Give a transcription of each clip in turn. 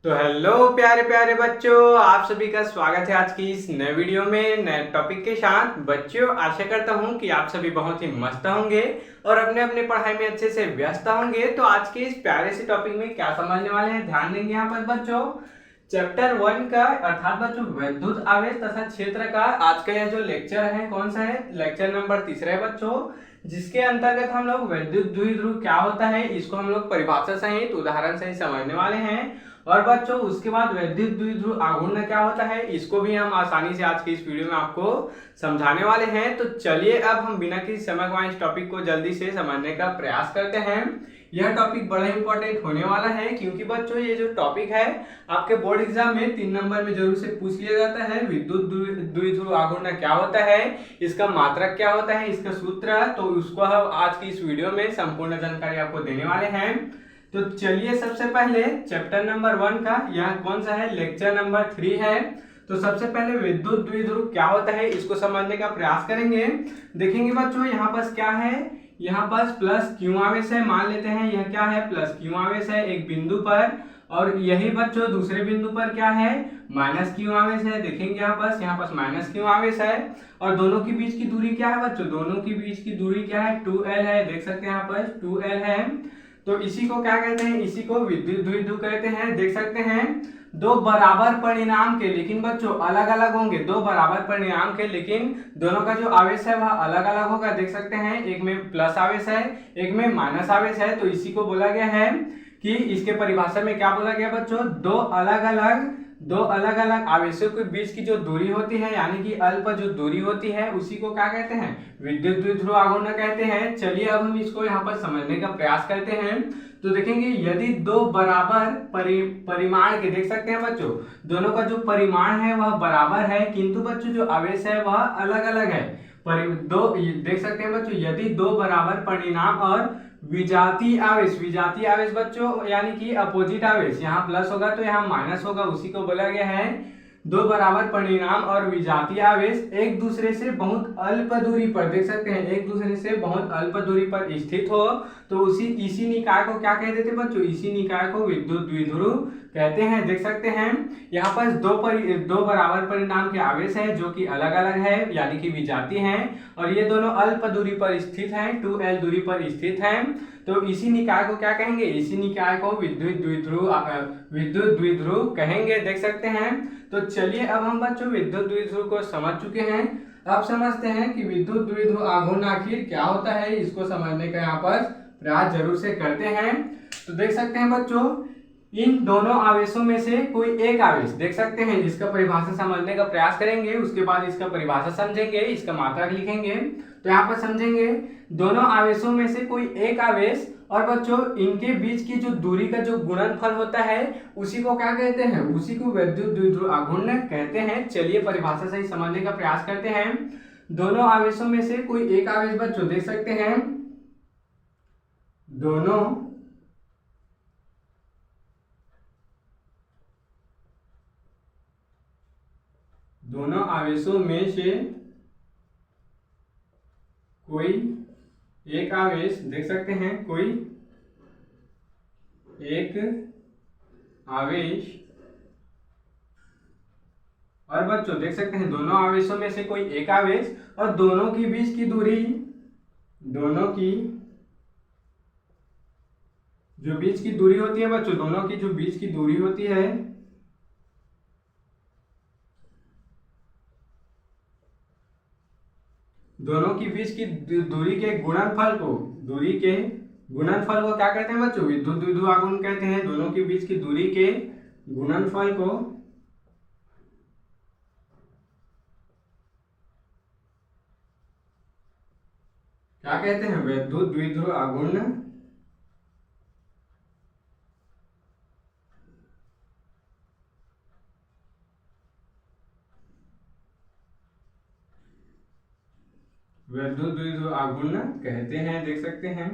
तो हेलो प्यारे प्यारे बच्चों, आप सभी का स्वागत है आज की इस नए वीडियो में नए टॉपिक के साथ। बच्चों, आशा करता हूं कि आप सभी बहुत ही मस्त होंगे और अपने अपने पढ़ाई में अच्छे से व्यस्त होंगे। तो आज के इस प्यारे से टॉपिक में क्या समझने वाले हैं, ध्यान देंगे यहाँ पर बच्चों। चैप्टर 1 का अर्थात बच्चों विद्युत आवेश तथा क्षेत्र का आज का यह जो लेक्चर है, कौन सा है, लेक्चर नंबर 3 है बच्चों, जिसके अंतर्गत हम लोग विद्युत द्विध्रुव क्या होता है इसको हम लोग परिभाषा सहित उदाहरण सहित समझने वाले हैं। और बच्चों उसके बाद विद्युत द्विध्रुव आघूर्ण क्या होता है इसको भी हम आसानी से आज की इस वीडियो में आपको समझाने वाले हैं। तो चलिए अब हम बिना किसी समय गवाए इस टॉपिक को जल्दी से समझने का प्रयास करते हैं। यह टॉपिक बड़ा इंपॉर्टेंट होने वाला है क्योंकि बच्चों ये जो टॉपिक है आपके बोर्ड एग्जाम में 3 नंबर में जरूर से पूछ लिया जाता है। विद्युत द्विध्रुव आघूर्ण क्या होता है, इसका मात्रक क्या होता है, इसका सूत्र, तो उसको हम आज की इस वीडियो में संपूर्ण जानकारी आपको देने वाले हैं। तो चलिए सबसे पहले चैप्टर नंबर 1 का यह कौन सा है, लेक्चर नंबर 3 है। तो सबसे पहले विद्युत द्विध्रुव क्या होता है इसको समझने का प्रयास करेंगे। देखेंगे बच्चों यहाँ पर क्या है, यहाँ पर प्लस क्यू आवेश है, मान लेते हैं यह क्या है, प्लस क्यू आवेश है एक बिंदु पर, और यही बच्चों दूसरे बिंदु पर क्या है, माइनस क्यू आवेश है। देखेंगे यहाँ पर माइनस क्यू आवेश है, और दोनों के बीच की दूरी क्या है बच्चों, दोनों के बीच की दूरी क्या है, 2L है। देख सकते हैं यहाँ पर 2L है। तो इसी को क्या कहते हैं, इसी को विद्युत द्विध्रुव कहते हैं। देख सकते हैं दो बराबर परिणाम के, लेकिन बच्चों अलग अलग होंगे, दो बराबर परिणाम के लेकिन दोनों का जो आवेश है वह अलग अलग होगा। देख सकते हैं एक में प्लस आवेश है, एक में माइनस आवेश है। तो इसी को बोला गया है कि इसके परिभाषा में क्या बोला गया बच्चों, दो अलग अलग आवेशों के बीच की जो दूरी होती है यानी कि अल्प जो दूरी होती है उसी को क्या कहते हैं, विद्युत द्विध्रुव आघूर्ण कहते हैं। चलिए अब हम इसको यहाँ पर समझने का प्रयास करते हैं। तो देखेंगे यदि दो बराबर परिमाण के, देख सकते हैं बच्चों दोनों का जो परिमाण है वह बराबर है किंतु बच्चों जो आवेश है वह अलग अलग है। देख सकते हैं बच्चों यदि दो बराबर परिणाम और विजातीय आवेश बच्चों यानी कि अपोजिट आवेश, यहाँ प्लस होगा तो यहाँ माइनस होगा, उसी को बोला गया है दो बराबर परिणाम और विजातीय आवेश एक दूसरे से बहुत अल्प दूरी पर, देख सकते हैं एक दूसरे से बहुत अल्प दूरी पर स्थित हो तो इसी निकाय को क्या कहते थे बच्चों, इसी निकाय को विद्युत द्विध्रुव कहते हैं। देख सकते हैं यहाँ पर दो बराबर परिणाम के आवेश है जो कि अलग अलग है यानी कि विजातीय हैं, और ये दोनों अल्प दूरी पर स्थित हैं, 2L दूरी पर स्थित हैं। तो इसी निकाय को क्या कहेंगे, इसी निकाय को विद्युत द्विध्रुव कहेंगे। देख सकते हैं। तो चलिए अब हम बच्चों विद्युत द्विध्रुव को समझ चुके हैं, अब समझते हैं कि विद्युत द्विध्रुव आघूर्ण आखिर क्या होता है, इसको समझने का यहाँ पर प्रयास जरूर से करते हैं। तो देख सकते हैं बच्चों इन दोनों आवेशों में से कोई एक आवेश, देख सकते हैं जिसका परिभाषा समझने का प्रयास करेंगे, उसके बाद इसका परिभाषा समझेंगे, इसका मात्रक लिखेंगे। तो यहाँ पर समझेंगे दोनों आवेशों में से कोई एक आवेश और बच्चों इनके बीच की जो दूरी का जो गुणनफल होता है उसी को क्या कहते हैं, उसी को विद्युत द्विध्रुव आघूर्ण कहते हैं। चलिए परिभाषा से ही समझने का प्रयास करते हैं। दोनों आवेशों में से कोई एक आवेश बच्चों देख सकते हैं दोनों आवेशों में से कोई एक आवेश, देख सकते हैं कोई एक आवेश, और बच्चों देख सकते हैं दोनों आवेशों में से कोई एक आवेश और दोनों की बीच की दूरी, दोनों की जो बीच की दूरी होती है बच्चों, दोनों की जो बीच की दूरी होती है दोनों की बीच की दूरी के गुणनफल को, क्या कहते हैं बच्चों, विद्युत द्विध्रुव आघूर्ण कहते हैं। दोनों के बीच की दूरी के गुणनफल को क्या कहते हैं, विद्युत द्विध्रुव आघूर्ण। विद्युत द्विध्रुव आघूर्ण कहते हैं। देख सकते हैं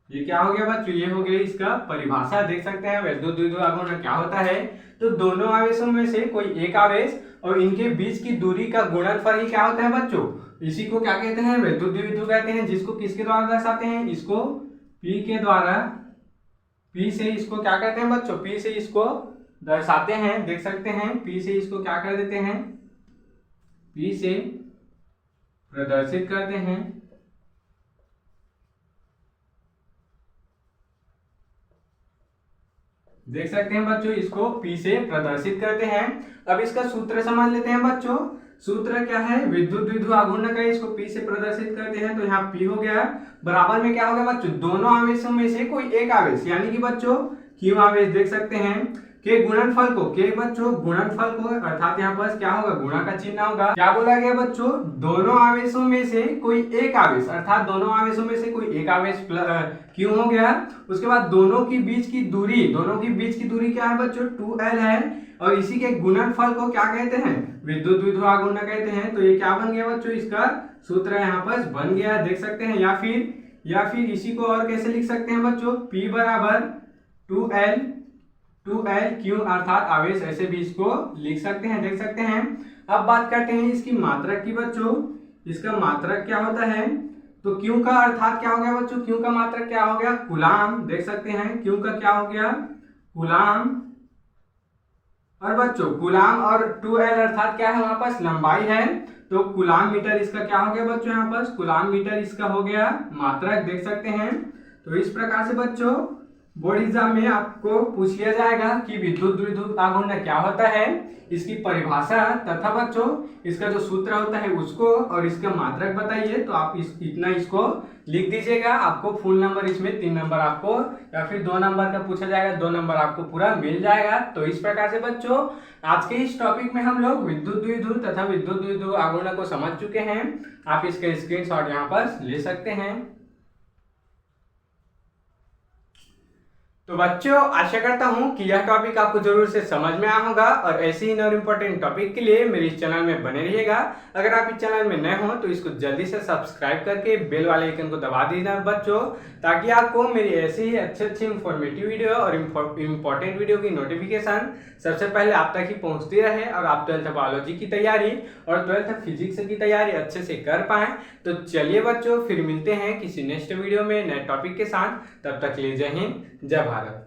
ये क्या हो गया बच्चों, ये हो गया इसका परिभाषा। देख सकते हैं विद्युत द्विध्रुव आघूर्ण क्या होता है, तो दोनों आवेशों में से कोई एक आवेश और इनके बीच की दूरी का गुणनफल ही क्या होता है बच्चों, इसी को क्या कहते हैं, विद्युत द्विध्रुव कहते हैं। जिसको किसके द्वारा दर्शाते हैं, इसको P के द्वारा पी से इसको क्या कहते हैं बच्चों, पी से इसको दर्शाते हैं, देख सकते हैं पी से इसको क्या कर देते हैं, पी से प्रदर्शित करते हैं। देख सकते हैं बच्चों इसको पी से प्रदर्शित करते हैं। अब इसका सूत्र समझ लेते हैं बच्चों। सूत्र क्या है, विद्युत द्विध्रुव आघूर्ण का इसको पी से प्रदर्शित करते हैं, तो यहाँ पी हो गया बराबर में क्या हो गया बच्चों, दोनों आवेशों में से कोई एक आवेश यानी कि बच्चों क्यू आवेश, देख सकते हैं के गुणनफल को, के बच्चों गुणनफल को, अर्थात यहाँ पर क्या होगा, गुणा का चिन्ह होगा। क्या बोला गया बच्चों, दोनों आवेशों में से कोई एक आवेश, अर्थात दोनों आवेशों में से कोई एक आवेश क्यों हो गया। उसके बाद दोनों की बीच की दूरी क्या है बच्चों, 2L है, और इसी के गुणनफल को क्या कहते हैं, विद्युत द्विध्रुव आघूर्ण कहते हैं। तो ये क्या बन गया बच्चों, इसका सूत्र यहाँ पर बन गया, देख सकते हैं। या फिर इसी को और कैसे लिख सकते हैं बच्चों, P बराबर 2L क्यू अर्थात आवेश, ऐसे भी इसको लिख सकते हैं, देख सकते हैं। अब बात करते हैं इसकी मात्रक की बच्चों। इसका मात्रक क्या होता है, तो क्यू का अर्थात क्या हो गया बच्चों, क्यू का मात्रक क्या हो गया, कूलाम, देख सकते हैं क्यू का क्या हो गया, कूलाम। और बच्चों कूलाम और 2L अर्थात क्या है, वहां पास लंबाई है, तो कूलाम मीटर इसका क्या हो गया बच्चों, यहाँ पास कूलाम मीटर इसका हो गया मात्रक, देख सकते हैं। तो इस प्रकार से बच्चों बोर्ड एग्जाम में आपको पूछ लिया जाएगा कि विद्युत द्विध्रुव आघूर्ण क्या होता है, इसकी परिभाषा तथा बच्चों इसका जो सूत्र होता है उसको और इसका मात्रक बताइए। तो आप इतना इसको लिख दीजिएगा। आपको फुल नंबर इसमें 3 नंबर आपको, या फिर 2 नंबर का पूछा जाएगा, 2 नंबर आपको पूरा मिल जाएगा। तो इस प्रकार से बच्चों आज के इस टॉपिक में हम लोग विद्युत द्विध्रुव तथा विद्युत द्विध्रुव आघूर्ण को समझ चुके हैं। आप इसका स्क्रीनशॉट यहाँ पर ले सकते हैं। तो बच्चों आशा करता हूं कि यह टॉपिक आपको जरूर से समझ में आया होगा, और ऐसे ही और इम्पोर्टेंट टॉपिक के लिए मेरे इस चैनल में बने रहिएगा। अगर आप इस चैनल में नए हो तो इसको जल्दी से सब्सक्राइब करके बेल वाले आइकन को दबा दीजिए बच्चों, ताकि आपको मेरी ऐसे ही अच्छे इंफॉर्मेटिव वीडियो और इम्पोर्टेंट वीडियो की नोटिफिकेशन सबसे पहले आप तक ही पहुंचती रहे, और आप 12th बायोलॉजी की तैयारी और 12th फिजिक्स की तैयारी अच्छे से कर पाए। तो चलिए बच्चों फिर मिलते हैं किसी नेक्स्ट वीडियो में नए टॉपिक के साथ। तब तक के लिए जय हिंद, जय भारत।